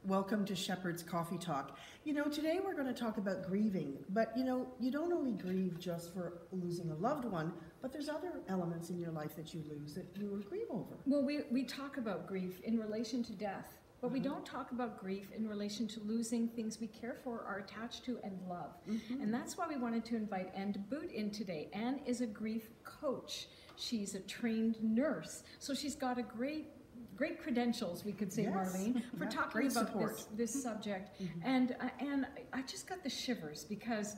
Welcome to Shepherd's Coffee Talk. Today we're going to talk about grieving, but you don't only grieve just for losing a loved one, but there's other elements in your life that you lose that you grieve over. Well, we talk about grief in relation to death, but we don't talk about grief in relation to losing things we care for, are attached to, and love. And that's why we wanted to invite Anne Debutte in today. Anne is a grief coach. She's a trained nurse, so she's got a great credentials, we could say, yes. Marlene, for talking about this subject. And I just got the shivers because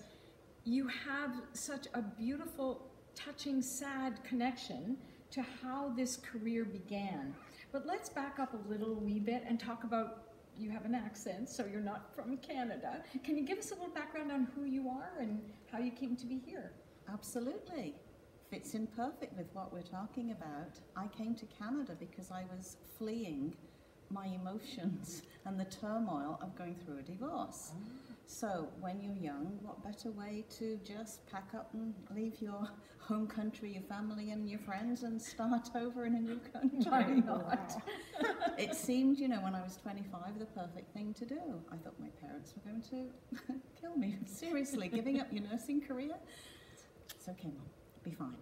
you have such a beautiful, touching, sad connection to how this career began. But let's back up a little wee bit and talk about, you have an accent, so you're not from Canada. Can you give us a little background on who you are and how you came to be here? Absolutely. Fits in perfect with what we're talking about. I came to Canada because I was fleeing my emotions and the turmoil of going through a divorce. So when you're young, what better way to just pack up and leave your home country, your family and your friends and start over in a new country? Why not? It seemed, when I was 25, the perfect thing to do. I thought my parents were going to kill me. Seriously, giving up your nursing career? It's okay, Mum. Be fine.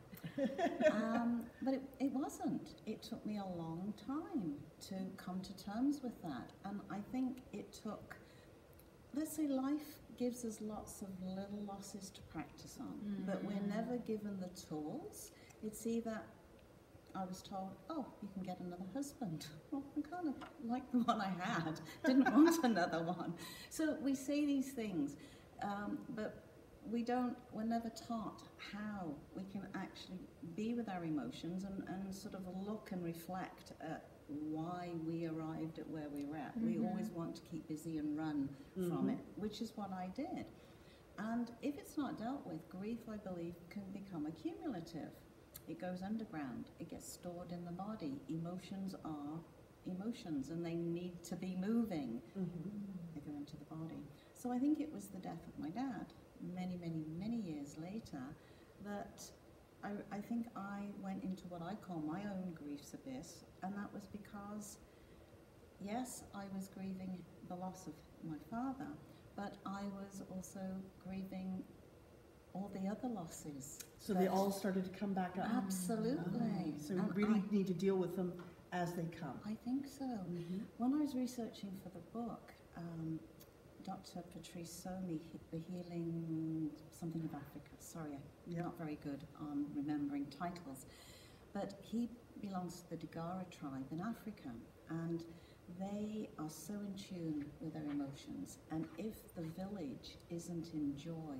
But it wasn't. It took me a long time to come to terms with that. And I think it took, let's say life gives us lots of little losses to practice on, but we're never given the tools. It's either, I was told, oh, you can get another husband. Well, I kind of like the one I had, didn't want another one. So we say these things, but we're never taught how we can actually be with our emotions and sort of look and reflect at why we arrived at where we were at. We always want to keep busy and run from it, which is what I did. And if it's not dealt with, grief, I believe, can become accumulative. It goes underground. It gets stored in the body. Emotions are emotions and they need to be moving. They go into the body. So I think it was the death of my dad many years later that I think I went into what I call my own grief's abyss, and that was because, yes, I was grieving the loss of my father, but I was also grieving all the other losses. So they all started to come back up? Absolutely. So you really need to deal with them as they come? I think so. When I was researching for the book, Dr. Patrice Somi, The Healing Something of Africa. Sorry, I'm not very good on remembering titles. But he belongs to the Digara tribe in Africa, and they are so in tune with their emotions. And if the village isn't in joy,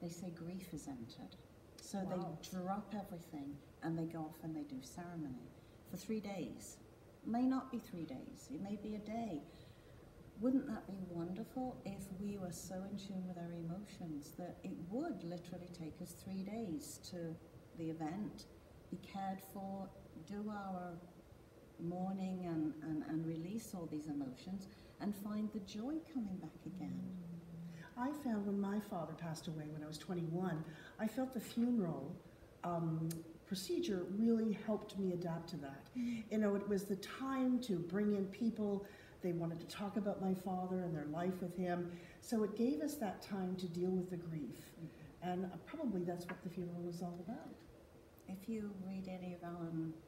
they say grief is entered. So they drop everything and they go off and they do ceremony for 3 days. It may not be 3 days, it may be a day. Wouldn't that be wonderful if we were so in tune with our emotions that it would literally take us 3 days to the event, be cared for, do our mourning and release all these emotions and find the joy coming back again? I found when my father passed away when I was 21, I felt the funeral procedure really helped me adapt to that. It was the time to bring in people. They wanted to talk about my father and their life with him. So it gave us that time to deal with the grief. And probably that's what the funeral was all about. If you read any of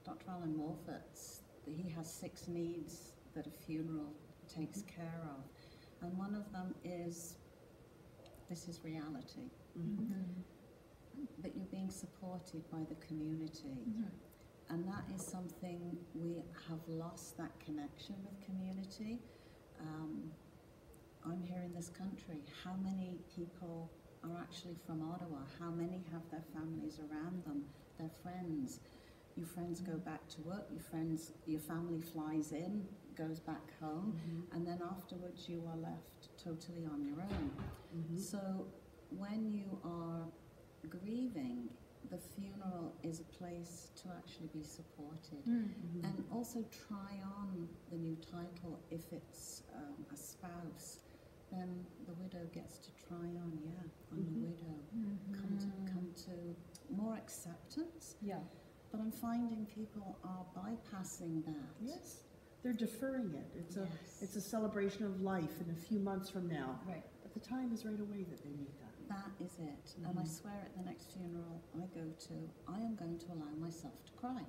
Dr. Alan Morfitt's, he has 6 needs that a funeral takes care of. And one of them is, this is reality. That you're being supported by the community. And that is something we have lost, that connection with community. I'm here in this country. How many people are actually from Ottawa? How many have their families around them, their friends? Your friends go back to work, your family flies in, goes back home, and then afterwards you are left totally on your own. So when you are grieving, the funeral is a place to actually be supported. And also try on the new title. If it's a spouse, then the widow gets to try on, on the widow. Come to more acceptance. But I'm finding people are bypassing that. Yes. they're deferring it. It's a celebration of life in a few months from now. Right. But the time is right away that they need that. That is it. And I swear at the next funeral I go to, I am going to allow myself to cry.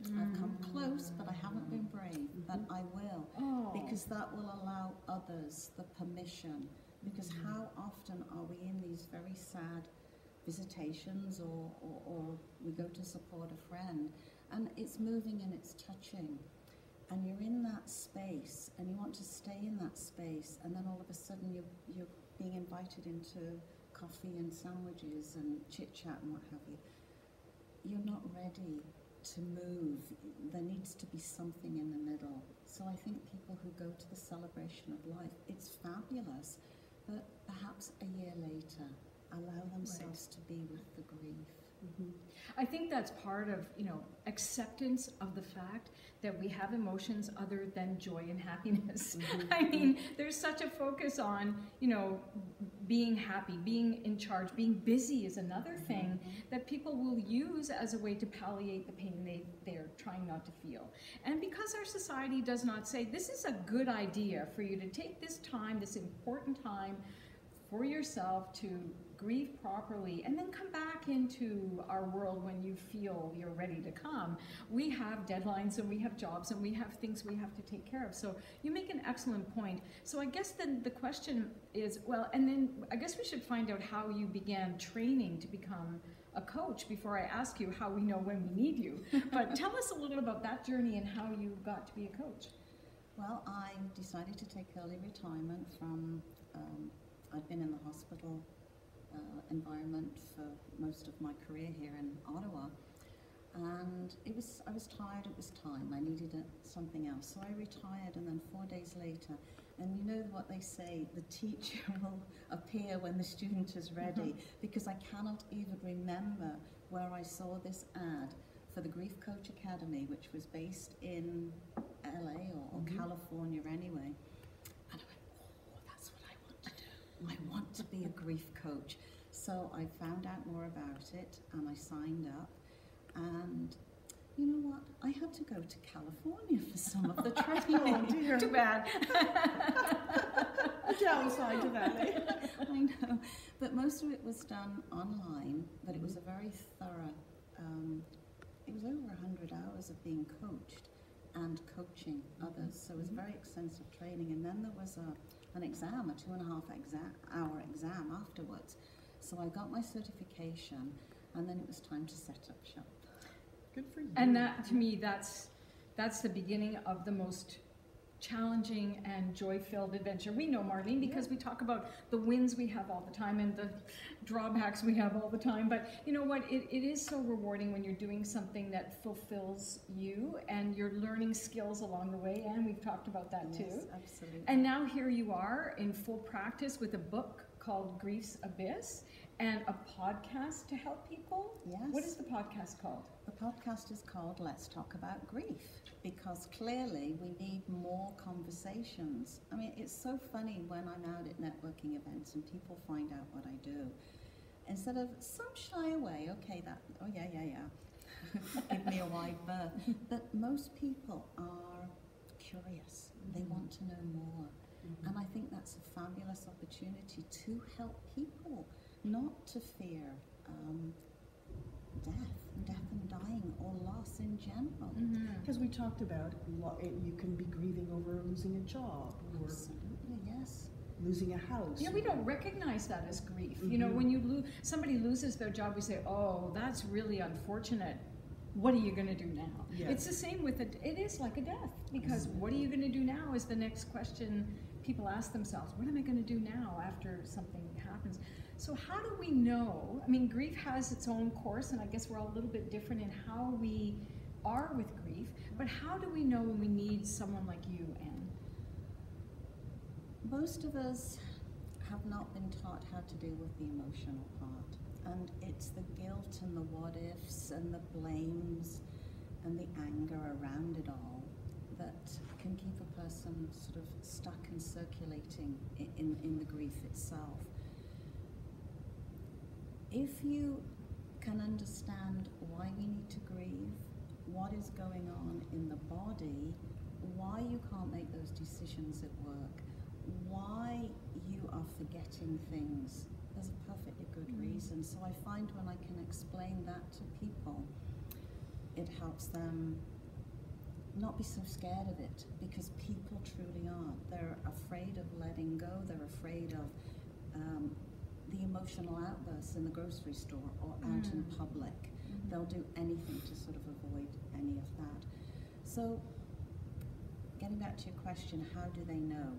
I've come close, but I haven't been brave. But I will, because that will allow others the permission. Because how often are we in these very sad visitations, or we go to support a friend, and it's moving and it's touching, and you're in that space, and you want to stay in that space, and then all of a sudden you're being invited into coffee and sandwiches and chit-chat and what have you. You're not ready to move. There needs to be something in the middle. So I think people who go to the celebration of life, it's fabulous, but perhaps a year later, allow themselves to be with the grief. I think that's part of, acceptance of the fact that we have emotions other than joy and happiness. I mean, there's such a focus on, being happy, being in charge, being busy is another thing that people will use as a way to palliate the pain they're trying not to feel. And because our society does not say, this is a good idea for you to take this time, this important time for yourself to grieve properly and then come back into our world when you feel you're ready to come. We have deadlines and we have jobs and we have things we have to take care of. So you make an excellent point. So I guess then the question is, and then I guess we should find out how you began training to become a coach before I ask you how we know when we need you. But tell us a little about that journey and how you got to be a coach. Well, I decided to take early retirement from, I'd been in the hospital environment for most of my career here in Ottawa, and I was tired. It was time. I needed something else, so I retired. And then 4 days later, and you know what they say, the teacher will appear when the student is ready, because I cannot even remember where I saw this ad for the Grief Coach Academy, which was based in LA or California anyway. And I went, that's what I want to do. I want to be a grief coach. So I found out more about it and I signed up, and you know what? I had to go to California for some of the training. Oh dear. Too bad. A downside to that, eh? I know. But most of it was done online, but it was a very thorough, it was over 100 hours of being coached and coaching others. So it was very extensive training. And then there was an exam, a 2.5-hour exam afterwards. So I got my certification, and then it was time to set up shop. Good for you. And that, to me, that's the beginning of the most challenging and joy-filled adventure. We know, Marlene, because we talk about the wins we have all the time and the drawbacks we have all the time. But you know what? It is so rewarding when you're doing something that fulfills you and you're learning skills along the way. And we've talked about that too. Yes, absolutely. And now here you are in full practice with a book called Grief's Abyss and a podcast to help people. Yes. What is the podcast called? The podcast is called Let's Talk About Grief, because clearly we need more conversations. I mean, it's so funny when I'm out at networking events and people find out what I do. Instead of some shy away, okay, give me a wide berth. But most people are curious. They want to know more. And I think that's a fabulous opportunity to help people not to fear death and dying, or loss in general. Because we talked about you can be grieving over losing a job or Absolutely, yes. losing a house. Yeah, we don't recognize that as grief. You know, when somebody loses their job, we say, oh, that's really unfortunate. What are you going to do now? Yeah. It's the same with it is like a death, because what are you going to do now is the next question people ask themselves. What am I going to do now after something happens? So how do we know? I mean, grief has its own course, and I guess we're all a little bit different in how we are with grief, but how do we know when we need someone like you, Anne? Most of us have not been taught how to deal with the emotional part, and it's the guilt and the what-ifs and the blames and the anger around it all that can keep a person sort of stuck and circulating in the grief itself. If you can understand why we need to grieve, what is going on in the body, why you can't make those decisions at work, why you are forgetting things. There's a perfectly good reason. So I find when I can explain that to people, it helps them not be so scared of it, because people truly are. They're afraid of letting go. They're afraid of the emotional outbursts in the grocery store or out in public. They'll do anything to sort of avoid any of that. So getting back to your question, how do they know?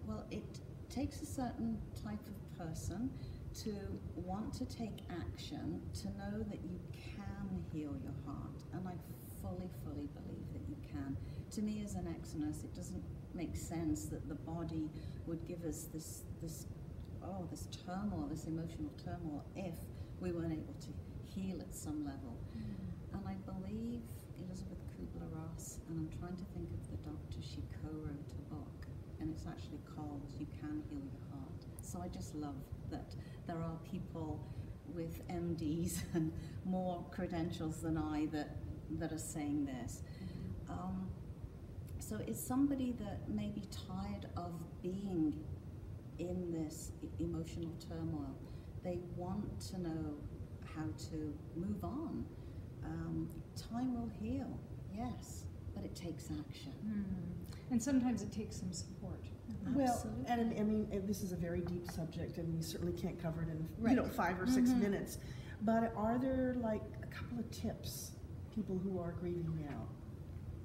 Well, it takes a certain type of person to want to take action, to know that you can heal your heart. And I fully believe that you can. To me, as an ex-nurse, it doesn't make sense that the body would give us this turmoil, this emotional turmoil, if we weren't able to heal at some level. And I believe Elizabeth Kubler-Ross, and I'm trying to think of the doctor, she co-wrote a book, and it's actually called You Can Heal Your Heart. So I just love that there are people with MDs and more credentials than I that are saying this. So it's somebody that may be tired of being in this emotional turmoil. They want to know how to move on. Time will heal, yes, but it takes action. And sometimes it takes some support. Well, Absolutely. and I mean, this is a very deep subject, and we certainly can't cover it in 5 or 6 minutes. But are there like a couple of tips, people who are grieving now,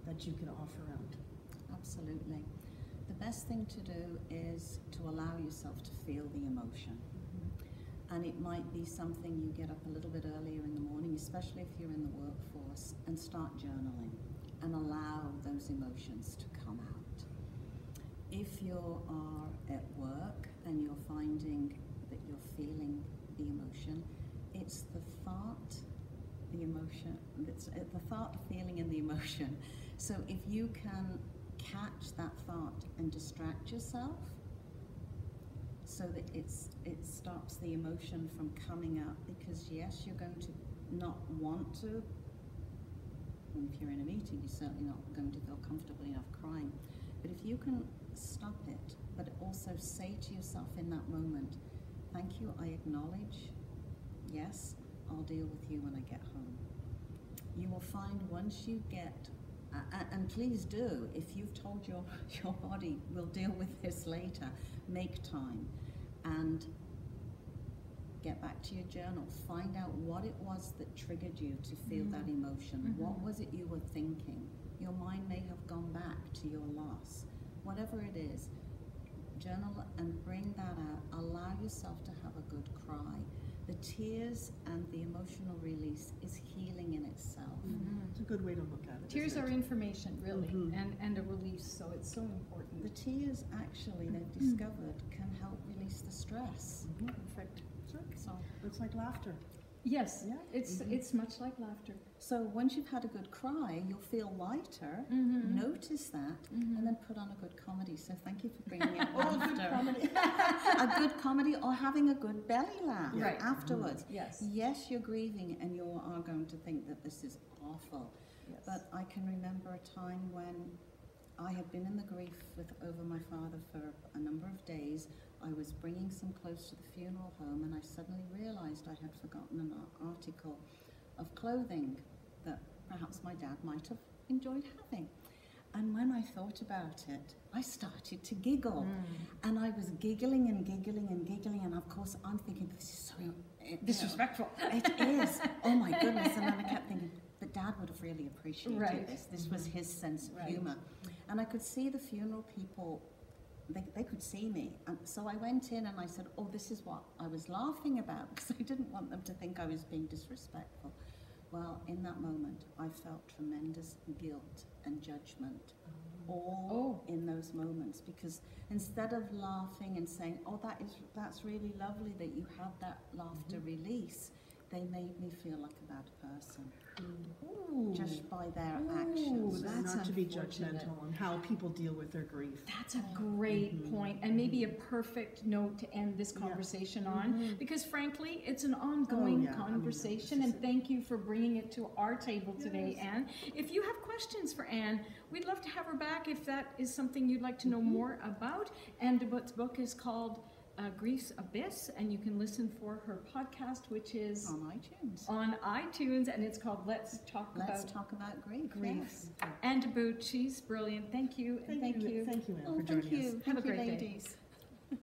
that you can offer out? Absolutely. The best thing to do is to allow yourself to feel the emotion. And it might be something you get up a little bit earlier in the morning, especially if you're in the workforce, and start journaling and allow those emotions to come out. If you are at work and you're finding that you're feeling the emotion, it's the thought, the emotion, it's the thought, feeling, and the emotion. So if you can catch that thought and distract yourself, so that it stops the emotion from coming up, because yes, you're going to not want to, and if you're in a meeting, you're certainly not going to feel comfortable enough crying. But if you can stop it, but also say to yourself in that moment, thank you, I acknowledge, yes, I'll deal with you when I get home. You will find once you get, and please do, if you've told your body, we'll deal with this later, make time and get back to your journal. Find out what it was that triggered you to feel that emotion. What was it you were thinking? Your mind may have gone back to your loss. Whatever it is, journal and bring that out. Allow yourself to have a good cry. The tears and the emotional release is healing in itself. It's a good way to look at it. Tears are information, really, and a release, so it's so important. The tears, actually, they've discovered, can help release the stress. Perfect. So, It's like laughter. Yes, Yeah. it's much like laughter. so once you've had a good cry, you'll feel lighter. Notice that, and then put on a good comedy. So thank you for bringing up laughter. A good comedy, or having a good belly laugh afterwards. Yes. Yes, you're grieving, and you are going to think that this is awful. Yes. But I can remember a time when I had been in the grief over my father for a number of days. I was bringing some clothes to the funeral home, and I suddenly realized I had forgotten an article of clothing that perhaps my dad might have enjoyed having. And when I thought about it, I started to giggle. And I was giggling and giggling and giggling, and of course I'm thinking, this is so Disrespectful. It is. Oh my goodness. And then I kept thinking, but Dad would have really appreciated this. This was his sense of humor. And I could see the funeral people, they could see me. And so I went in and I said, oh, this is what I was laughing about, because I didn't want them to think I was being disrespectful. Well, in that moment, I felt tremendous guilt and judgment, all in those moments, because instead of laughing and saying, oh, that's really lovely that you have that laughter release, they made me feel like a bad person Ooh. just by their Ooh, actions. that's not to be unfortunate. judgmental on how people deal with their grief. That's a great point, and maybe a perfect note to end this conversation on, because frankly, it's an ongoing yeah. I mean, conversation, this and is thank you for bringing it to our table today, Yes. Anne. If you have questions for Anne, we'd love to have her back if that is something you'd like to know more about. Anne Debutte's book is called Grief's Abyss, and you can listen for her podcast, which is On iTunes. and it's called Let's Talk Let's talk about grief. Grief. Yes. Anne Debutte, she's brilliant. Thank you, and thank you. Thank you, Anne, Oh, for joining thank you. us. Have a Thank you, great day. ladies.